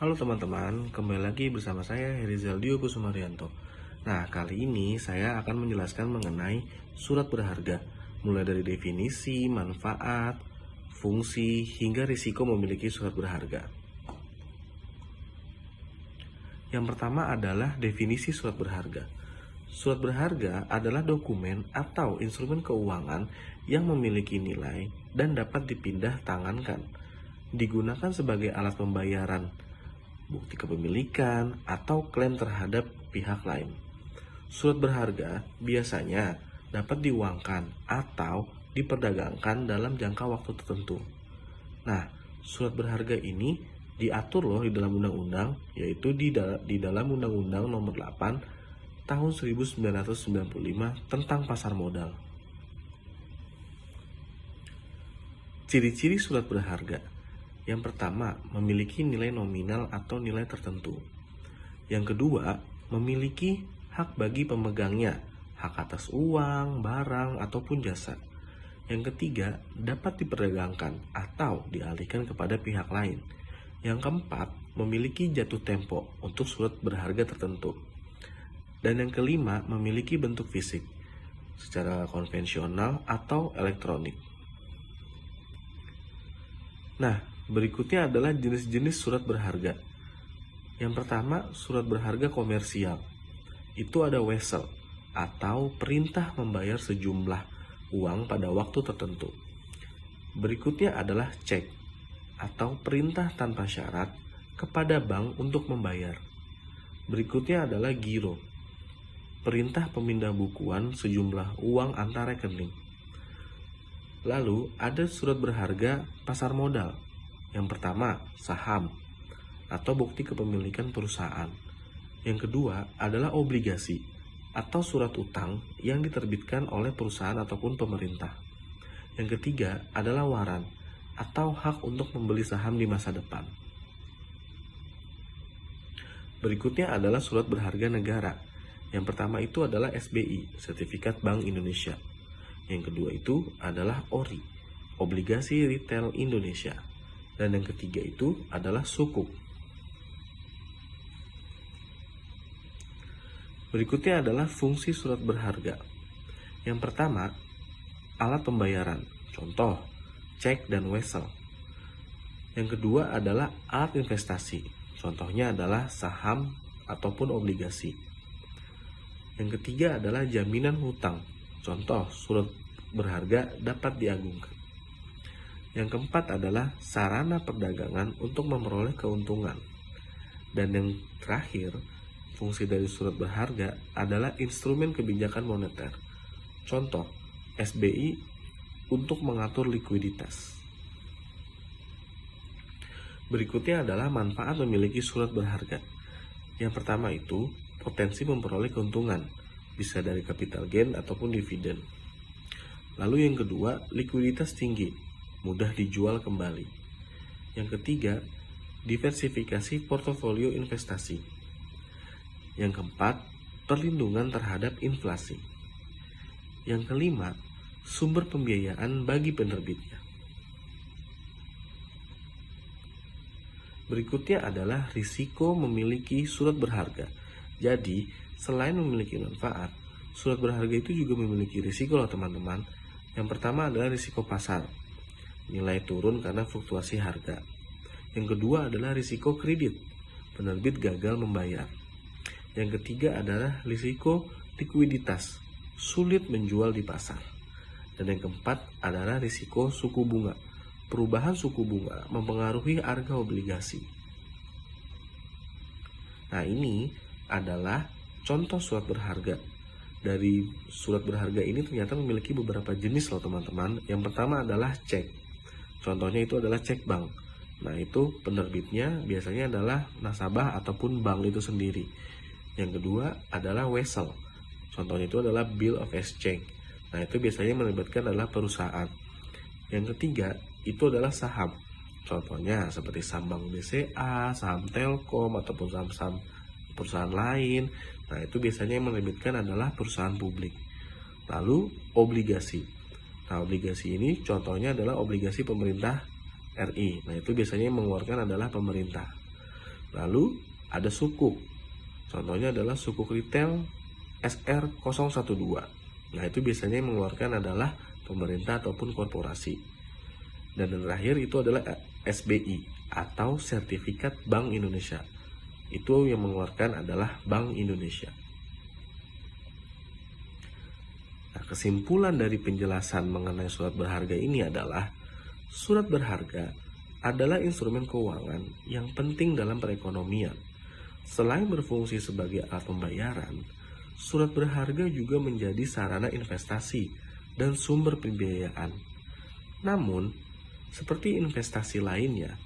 Halo teman-teman, kembali lagi bersama saya Herizal Dio Kusumarianto. Nah, kali ini saya akan menjelaskan mengenai surat berharga, mulai dari definisi, manfaat, fungsi, hingga risiko memiliki surat berharga. Yang pertama adalah definisi surat berharga. Surat berharga adalah dokumen atau instrumen keuangan yang memiliki nilai dan dapat dipindah tangankan, digunakan sebagai alat pembayaran, bukti kepemilikan, atau klaim terhadap pihak lain. Surat berharga biasanya dapat diuangkan atau diperdagangkan dalam jangka waktu tertentu. Nah, surat berharga ini diatur loh di dalam undang-undang, yaitu di dalam Undang-Undang Nomor 8 Tahun 1995 tentang pasar modal. Ciri-ciri surat berharga. Yang pertama, memiliki nilai nominal atau nilai tertentu. Yang kedua, memiliki hak bagi pemegangnya, hak atas uang, barang, ataupun jasa. Yang ketiga, dapat diperdagangkan atau dialihkan kepada pihak lain. Yang keempat, memiliki jatuh tempo untuk surat berharga tertentu. Dan yang kelima, memiliki bentuk fisik, secara konvensional atau elektronik. Nah, berikutnya adalah jenis-jenis surat berharga. Yang pertama, surat berharga komersial. Itu ada wesel, atau perintah membayar sejumlah uang pada waktu tertentu. Berikutnya adalah cek, atau perintah tanpa syarat kepada bank untuk membayar. Berikutnya adalah giro, perintah pemindah bukuan sejumlah uang antar rekening. Lalu ada surat berharga pasar modal. Yang pertama, saham atau bukti kepemilikan perusahaan. Yang kedua adalah obligasi atau surat utang yang diterbitkan oleh perusahaan ataupun pemerintah. Yang ketiga adalah waran atau hak untuk membeli saham di masa depan. Berikutnya adalah surat berharga negara. Yang pertama itu adalah SBI, Sertifikat Bank Indonesia. Yang kedua itu adalah ORI, Obligasi Retail Indonesia. Dan yang ketiga itu adalah sukuk. Berikutnya adalah fungsi surat berharga. Yang pertama, alat pembayaran, contoh, cek dan wesel. Yang kedua adalah alat investasi, contohnya adalah saham ataupun obligasi. Yang ketiga adalah jaminan hutang, contoh surat berharga dapat diagungkan. Yang keempat adalah sarana perdagangan untuk memperoleh keuntungan. Dan yang terakhir, fungsi dari surat berharga adalah instrumen kebijakan moneter, contoh SBI untuk mengatur likuiditas. Berikutnya adalah manfaat memiliki surat berharga. Yang pertama itu potensi memperoleh keuntungan, bisa dari capital gain ataupun dividen. Lalu yang kedua, likuiditas tinggi, mudah dijual kembali. Yang ketiga, diversifikasi portofolio investasi. Yang keempat, perlindungan terhadap inflasi. Yang kelima, sumber pembiayaan bagi penerbitnya. Berikutnya adalah risiko memiliki surat berharga. Jadi, selain memiliki manfaat, surat berharga itu juga memiliki risiko loh teman-teman. Yang pertama adalah risiko pasar, nilai turun karena fluktuasi harga. Yang kedua adalah risiko kredit, penerbit gagal membayar. Yang ketiga adalah risiko likuiditas, sulit menjual di pasar. Dan yang keempat adalah risiko suku bunga, perubahan suku bunga mempengaruhi harga obligasi. Nah, ini adalah contoh surat berharga. Dari surat berharga ini ternyata memiliki beberapa jenis loh teman-teman. Yang pertama adalah cek. Contohnya itu adalah cek bank. Nah, itu penerbitnya biasanya adalah nasabah ataupun bank itu sendiri. Yang kedua adalah wesel. Contohnya itu adalah bill of exchange. Nah, itu biasanya melibatkan adalah perusahaan. Yang ketiga itu adalah saham. Contohnya seperti saham Bank BCA, saham Telkom, ataupun saham-saham perusahaan lain. Nah, itu biasanya yang menerbitkan adalah perusahaan publik. Lalu obligasi. Nah, obligasi ini contohnya adalah obligasi pemerintah RI. Nah, itu biasanya yang mengeluarkan adalah pemerintah. Lalu ada sukuk. Contohnya adalah sukuk retail SR012. Nah, itu biasanya yang mengeluarkan adalah pemerintah ataupun korporasi. Dan yang terakhir itu adalah SBI atau Sertifikat Bank Indonesia. Itu yang mengeluarkan adalah Bank Indonesia. Nah, kesimpulan dari penjelasan mengenai surat berharga ini adalah surat berharga adalah instrumen keuangan yang penting dalam perekonomian. Selain berfungsi sebagai alat pembayaran, surat berharga juga menjadi sarana investasi dan sumber pembiayaan. Namun, seperti investasi lainnya,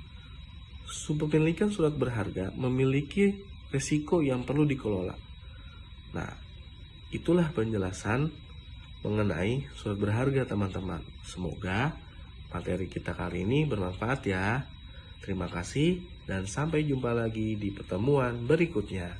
kepemilikan surat berharga memiliki risiko yang perlu dikelola. Nah, itulah penjelasan mengenai surat berharga, teman-teman. Semoga materi kita kali ini bermanfaat ya. Terima kasih dan sampai jumpa lagi di pertemuan berikutnya.